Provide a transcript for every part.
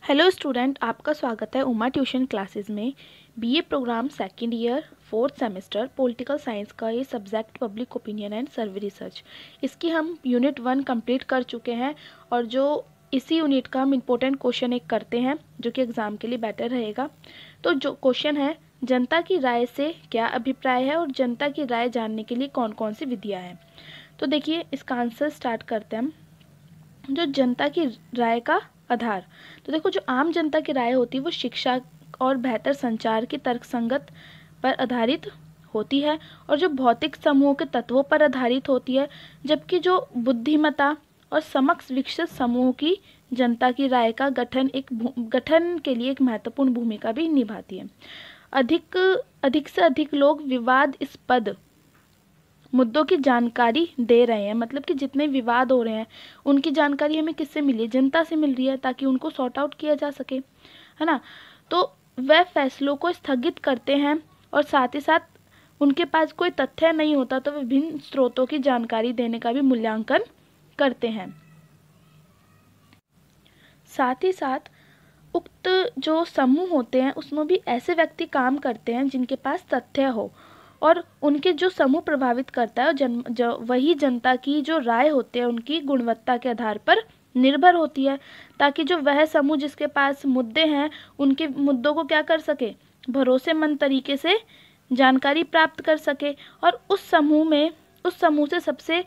Hello student, आपका स्वागत है उमा ट्यूशन क्लासेस में। BA program second year 4th semester political science का ये subject public opinion and survey research, इसकी हम यूनिट 1 कंप्लीट कर चुके हैं। और जो इसी यूनिट का हम इम्पोर्टेंट क्वेश्चन एक करते हैं जो कि एग्ज़ाम के लिए बेटर रहेगा। तो जो क्वेश्चन है, जनता की राय से क्या अभिप्राय है और जनता की राय जानने के लिए कौन कौन सी विधियाँ हैं। तो देखिए, इसका आंसर स्टार्ट करते हैं हम। जो जनता की राय का आधार, तो देखो, जो आम जनता की राय होती है वो शिक्षा और बेहतर संचार की तर्कसंगत पर आधारित होती है और जो भौतिक समूह के तत्वों पर आधारित होती है, जबकि जो बुद्धिमत्ता और समक्ष विकसित समूह की जनता की राय का गठन के लिए एक महत्वपूर्ण भूमिका भी निभाती है। अधिक अधिक से अधिक लोग विवादास्पद मुद्दों की जानकारी दे रहे हैं, मतलब कि जितने विवाद हो रहे हैं उनकी जानकारी हमें किससे मिली है, जनता से मिल रही है, ताकि उनको सॉर्ट आउट किया जा सके, है ना। तो वह फैसलों को स्थगित करते हैं और साथ ही साथ उनके पास कोई तथ्य नहीं होता तो विभिन्न स्रोतों की जानकारी देने का भी मूल्यांकन करते हैं। साथ ही साथ उक्त जो समूह होते हैं उसमें भी ऐसे व्यक्ति काम करते हैं जिनके पास तथ्य हो और उनके जो समूह प्रभावित करता है और वही जनता की जो राय होती है उनकी गुणवत्ता के आधार पर निर्भर होती है, ताकि जो वह समूह जिसके पास मुद्दे हैं उनके मुद्दों को क्या कर सके, भरोसेमंद तरीके से जानकारी प्राप्त कर सके और उस समूह से सबसे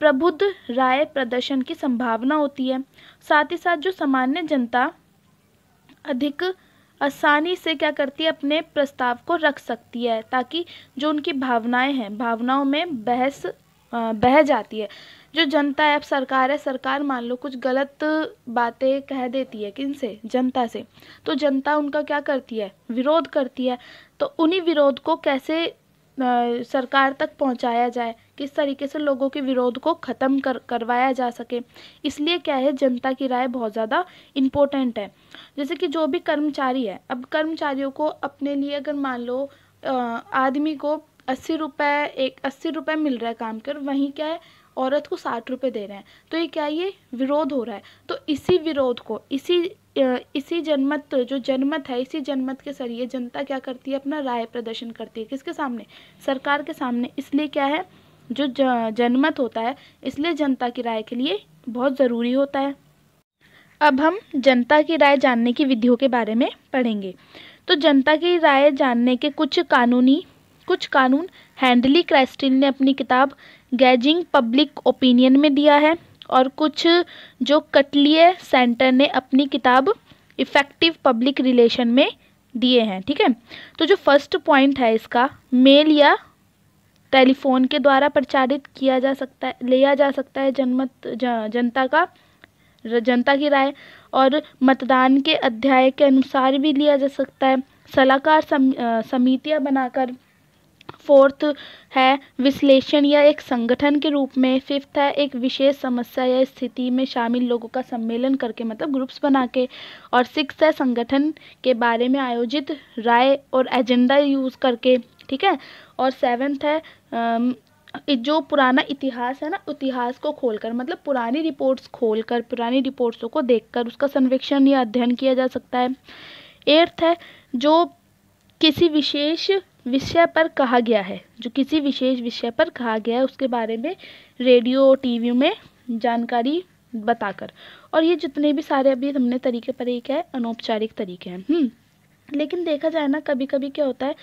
प्रबुद्ध राय प्रदर्शन की संभावना होती है। साथ ही साथ जो सामान्य जनता अधिक आसानी से क्या करती है, अपने प्रस्ताव को रख सकती है, ताकि जो उनकी भावनाएं हैं भावनाओं में बह जाती है। जो जनता है, अब सरकार है, सरकार मान लो कुछ गलत बातें कह देती है, किनसे, जनता से, तो जनता उनका क्या करती है, विरोध करती है। तो उन्हीं विरोध को कैसे सरकार तक पहुंचाया जाए, किस तरीके से लोगों के विरोध को ख़त्म करवाया जा सके, इसलिए क्या है, जनता की राय बहुत ज़्यादा इम्पोर्टेंट है। जैसे कि जो भी कर्मचारी है, अब कर्मचारियों को अपने लिए अगर मान लो आदमी को 80 रुपये मिल रहा है काम कर, वहीं क्या है, औरत को 60 रुपये दे रहे हैं, तो ये क्या है, ये विरोध हो रहा है। तो इसी विरोध को इसी जनमत है, इसी जनमत के जरिए जनता क्या करती है, अपना राय प्रदर्शन करती है, किसके सामने, सरकार के सामने। इसलिए क्या है, जो जनमत होता है, इसलिए जनता की राय के लिए बहुत ज़रूरी होता है। अब हम जनता की राय जानने की विधियों के बारे में पढ़ेंगे। तो जनता की राय जानने के कुछ कानून हैंडली क्राइस्टिन ने अपनी किताब गैजिंग पब्लिक ओपिनियन में दिया है और कुछ जो कटलियर सेंटर ने अपनी किताब इफेक्टिव पब्लिक रिलेशन में दिए हैं। ठीक है, तो जो फर्स्ट पॉइंट है इसका, मेल या टेलीफोन के द्वारा प्रचारित किया जा सकता है, लिया जा सकता है जनता की राय, और मतदान के अध्याय के अनुसार भी लिया जा सकता है, सलाहकार समितियां बनाकर। फोर्थ है विश्लेषण या एक संगठन के रूप में। फिफ्थ है एक विशेष समस्या या स्थिति में शामिल लोगों का सम्मेलन करके, मतलब ग्रुप्स बना के। और सिक्स है संगठन के बारे में आयोजित राय और एजेंडा यूज़ करके। ठीक है, और सेवेंथ है जो पुराना इतिहास है ना, इतिहास को खोलकर, मतलब पुरानी रिपोर्ट्स खोलकर, पुरानी रिपोर्ट्सों को देखकर उसका सर्वेक्षण या अध्ययन किया जा सकता है। एट्थ है जो किसी विशेष विषय पर कहा गया है, उसके बारे में रेडियो टीवी में जानकारी बताकर। और ये जितने भी सारे अभी हमने तरीके पर, एक है अनौपचारिक तरीके हैं। लेकिन देखा जाए ना, कभी कभी क्या होता है,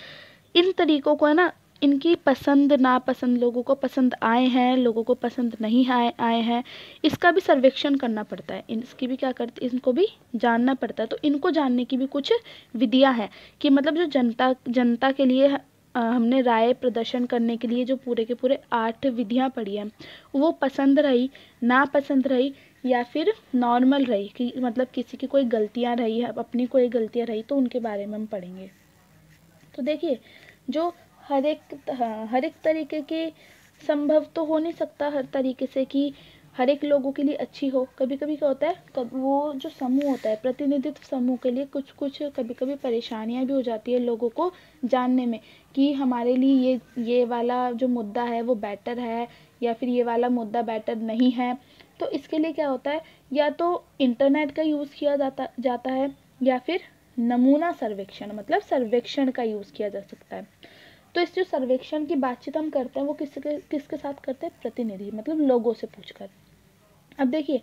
इन तरीकों को है ना, इनकी पसंद नापसंद, लोगों को पसंद आए हैं, लोगों को पसंद नहीं आए हैं, इसका भी सर्वेक्षण करना पड़ता है, इसकी भी क्या करते, इनको भी जानना पड़ता है। तो इनको जानने की भी कुछ विधियां हैं कि मतलब जो जनता के लिए हमने राय प्रदर्शन करने के लिए जो पूरे के पूरे 8 विधियां पढ़ी हैं, वो पसंद रही, नापसंद रही या फिर नॉर्मल रही, कि मतलब किसी की कोई गलतियां रही है, अपनी कोई गलतियां रही, तो उनके बारे में हम पढ़ेंगे। तो देखिए, जो हर एक तरीके के संभव तो हो नहीं सकता हर तरीके से कि हर एक लोगों के लिए अच्छी हो। कभी कभी क्या होता है, वो जो समूह होता है, प्रतिनिधित्व समूह के लिए कुछ कभी कभी परेशानियां भी हो जाती है लोगों को जानने में, कि हमारे लिए ये वाला जो मुद्दा है वो बेटर है या फिर ये वाला मुद्दा बेटर नहीं है। तो इसके लिए क्या होता है, या तो इंटरनेट का यूज़ किया जाता है, या फिर नमूना सर्वेक्षण मतलब सर्वेक्षण का यूज़ किया जा सकता है। तो इस जो सर्वेक्षण की बातचीत हम करते हैं वो किसके साथ करते हैं, प्रतिनिधि मतलब लोगों से पूछकर। अब देखिए,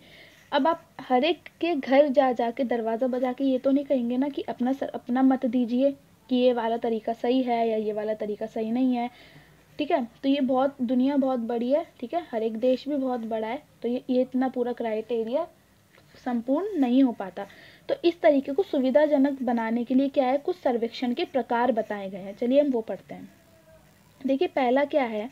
अब आप हर एक के घर जा जा के दरवाज़ा बजा के ये तो नहीं कहेंगे ना कि अपना मत दीजिए कि ये वाला तरीका सही है या ये वाला तरीका सही नहीं है, ठीक है। तो ये दुनिया बहुत बड़ी है, ठीक है, हर एक देश भी बहुत बड़ा है, तो ये इतना पूरा क्राइटेरिया संपूर्ण नहीं हो पाता। तो इस तरीके को सुविधाजनक बनाने के लिए क्या है, कुछ सर्वेक्षण के प्रकार बताए गए हैं। चलिए हम वो पढ़ते हैं। देखिए, पहला क्या है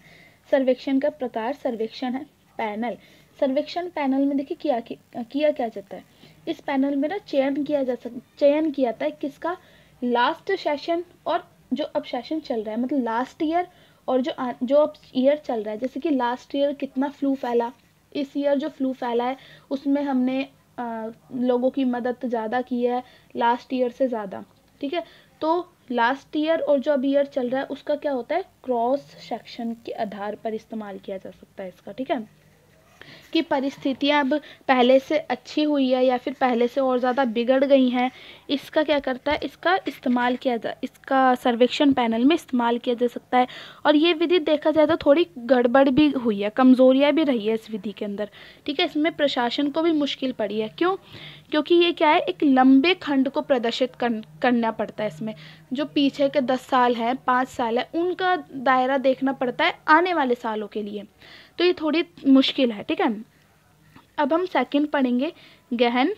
सर्वेक्षण का प्रकार, सर्वेक्षण है पैनल। सर्वेक्षण पैनल में देखिए किया क्या जाता है, इस पैनल में ना चयन किया जाता है किसका, लास्ट सेशन और जो अब सेशन चल रहा है, मतलब लास्ट ईयर और जो अब ईयर चल रहा है। जैसे कि लास्ट ईयर कितना फ्लू फैला, इस ईयर जो फ्लू फैला है उसमें हमने लोगों की मदद ज़्यादा की है लास्ट ईयर से ज़्यादा, ठीक है। तो लास्ट ईयर और जो अब ईयर चल रहा है उसका क्या होता है, क्रॉस सेक्शन के आधार पर इस्तेमाल किया जा सकता है इसका, ठीक है, कि परिस्थितियां अब पहले से अच्छी हुई है या फिर पहले से और ज़्यादा बिगड़ गई हैं, इसका क्या करता है, इसका सर्वेक्षण पैनल में इस्तेमाल किया जा सकता है। और ये विधि देखा जाए तो थोड़ी गड़बड़ भी हुई है, कमज़ोरियाँ भी रही है इस विधि के अंदर, ठीक है। इसमें प्रशासन को भी मुश्किल पड़ी है, क्यों, क्योंकि ये क्या है, एक लंबे खंड को प्रदर्शित करना पड़ता है। इसमें जो पीछे के 10 साल है, 5 साल है, उनका दायरा देखना पड़ता है आने वाले सालों के लिए, तो ये थोड़ी मुश्किल है, ठीक है। अब हम सेकंड पढ़ेंगे, गहन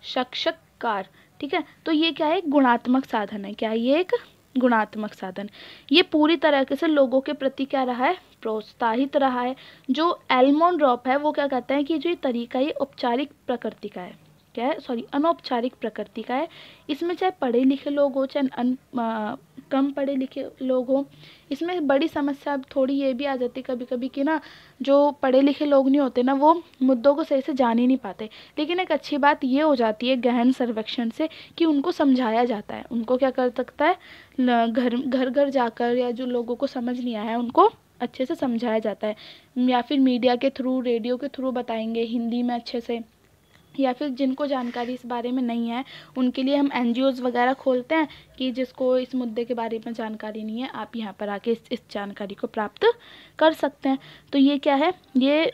साक्षात्कार, ठीक है। तो ये क्या है, गुणात्मक साधन है। क्या है ये, एक गुणात्मक साधन। ये पूरी तरीके से लोगों के प्रति क्या रहा है, प्रोत्साहित रहा है। जो एल्मोंड्रॉप है वो क्या कहते हैं कि जो ये तरीका ये औपचारिक प्रकृति का है, क्या है, सॉरी, अनौपचारिक प्रकृति का है। इसमें चाहे पढ़े लिखे लोग हो चाहे कम पढ़े लिखे लोग हो, इसमें बड़ी समस्या अब थोड़ी ये भी आ जाती कभी कभी कि ना जो पढ़े लिखे लोग नहीं होते ना वो मुद्दों को सही से जान ही नहीं पाते। लेकिन एक अच्छी बात ये हो जाती है गहन सर्वेक्षण से कि उनको समझाया जाता है, उनको क्या कर सकता है, घर घर जाकर या जो लोगों को समझ नहीं आया है उनको अच्छे से समझाया जाता है, या फिर मीडिया के थ्रू, रेडियो के थ्रू बताएंगे हिंदी में अच्छे से, या फिर जिनको जानकारी इस बारे में नहीं है उनके लिए हम एनजीओज़ वगैरह खोलते हैं कि जिसको इस मुद्दे के बारे में जानकारी नहीं है आप यहाँ पर आके इस जानकारी को प्राप्त कर सकते हैं। तो ये क्या है, ये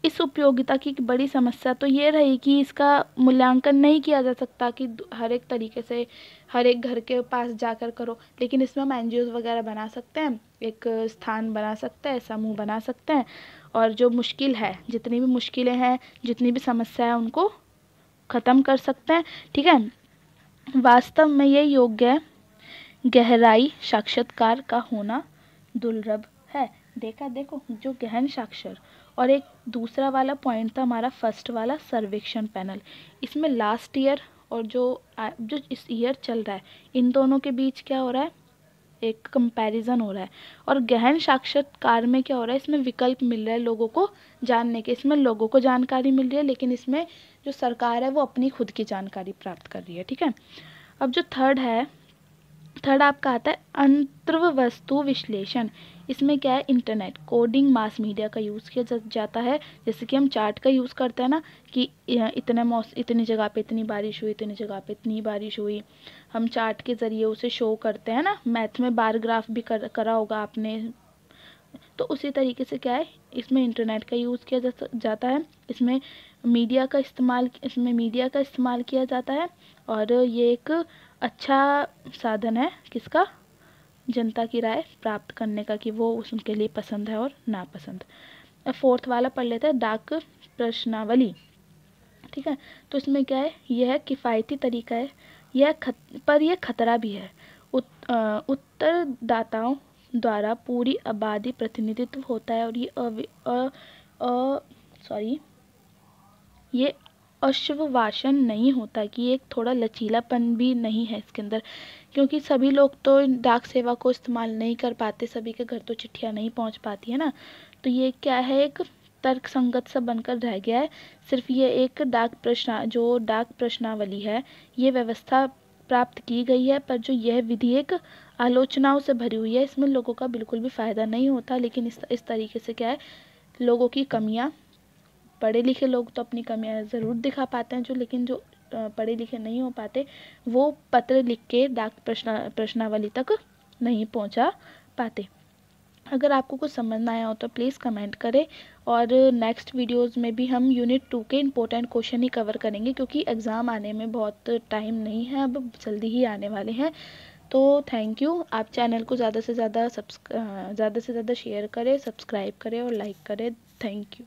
इस उपयोगिता की बड़ी समस्या तो ये रही कि इसका मूल्यांकन नहीं किया जा सकता कि हर एक तरीके से हर एक घर के पास जाकर करो, लेकिन इसमें हम एनजीओज़ वगैरह बना सकते हैं, एक स्थान बना सकते हैं, समूह बना सकते हैं, और जो मुश्किल है, जितनी भी मुश्किलें हैं, जितनी भी समस्या है उनको ख़त्म कर सकते हैं, ठीक है। वास्तव में ये योग्य गहराई साक्षात्कार का होना दुर्लभ है। देखो जो गहन साक्षर, और एक दूसरा वाला पॉइंट था हमारा फर्स्ट वाला सर्वेक्षण पैनल, इसमें लास्ट ईयर और जो इस ईयर चल रहा है इन दोनों के बीच क्या हो रहा है, एक कंपैरिजन हो रहा है। और गहन साक्षात्कार में क्या हो रहा है, इसमें विकल्प मिल रहा है लोगों को जानने के, इसमें लोगों को जानकारी मिल रही है लेकिन इसमें जो सरकार है वो अपनी खुद की जानकारी प्राप्त कर रही है, ठीक है। अब जो थर्ड आपका आता है अंतर्वस्तु विश्लेषण। इसमें क्या है, इंटरनेट, कोडिंग, मास मीडिया का यूज़ किया जाता है। जैसे कि हम चार्ट का यूज़ करते हैं ना कि इतनी जगह पे इतनी बारिश हुई, इतनी जगह पे इतनी बारिश हुई, हम चार्ट के ज़रिए उसे शो करते हैं ना, मैथ में बार ग्राफ भी करा होगा आपने। तो उसी तरीके से क्या है, इसमें इंटरनेट का यूज़ किया जाता है, इसमें मीडिया का इस्तेमाल किया जाता है, और ये एक अच्छा साधन है किसका, जनता की राय प्राप्त करने का कि वो उनके लिए पसंद है और नापसंद। अब फोर्थ वाला पढ़ लेते हैं, डाक प्रश्नावली, ठीक है। तो इसमें क्या है, यह किफ़ायती तरीका है, पर यह खतरा भी है। उत्तरदाताओं द्वारा पूरी आबादी प्रतिनिधित्व होता है, और ये आश्वासन नहीं होता कि एक थोड़ा लचीलापन भी नहीं है इसके अंदर, क्योंकि सभी लोग तो डाक सेवा को इस्तेमाल नहीं कर पाते, सभी के घर तो चिट्ठियाँ नहीं पहुंच पाती है ना। तो ये क्या है, एक तर्क संगत सा बनकर रह गया है। सिर्फ ये एक डाक प्रश्नावली है, ये व्यवस्था प्राप्त की गई है, पर जो यह विधि एक आलोचनाओं से भरी हुई है, इसमें लोगों का बिल्कुल भी फ़ायदा नहीं होता। लेकिन इस तरीके से क्या है, लोगों की कमियाँ पढ़े लिखे लोग तो अपनी कमियां ज़रूर दिखा पाते हैं, लेकिन जो पढ़े लिखे नहीं हो पाते वो पत्र लिख के डाक प्रश्नावली तक नहीं पहुंचा पाते। अगर आपको कुछ समझ ना आया हो तो प्लीज़ कमेंट करें, और नेक्स्ट वीडियोस में भी हम यूनिट 2 के इम्पोर्टेंट क्वेश्चन ही कवर करेंगे, क्योंकि एग्ज़ाम आने में बहुत टाइम नहीं है, अब जल्दी ही आने वाले हैं। तो थैंक यू। आप चैनल को ज़्यादा से ज़्यादा शेयर करें, सब्सक्राइब करें और लाइक करें। Thank you.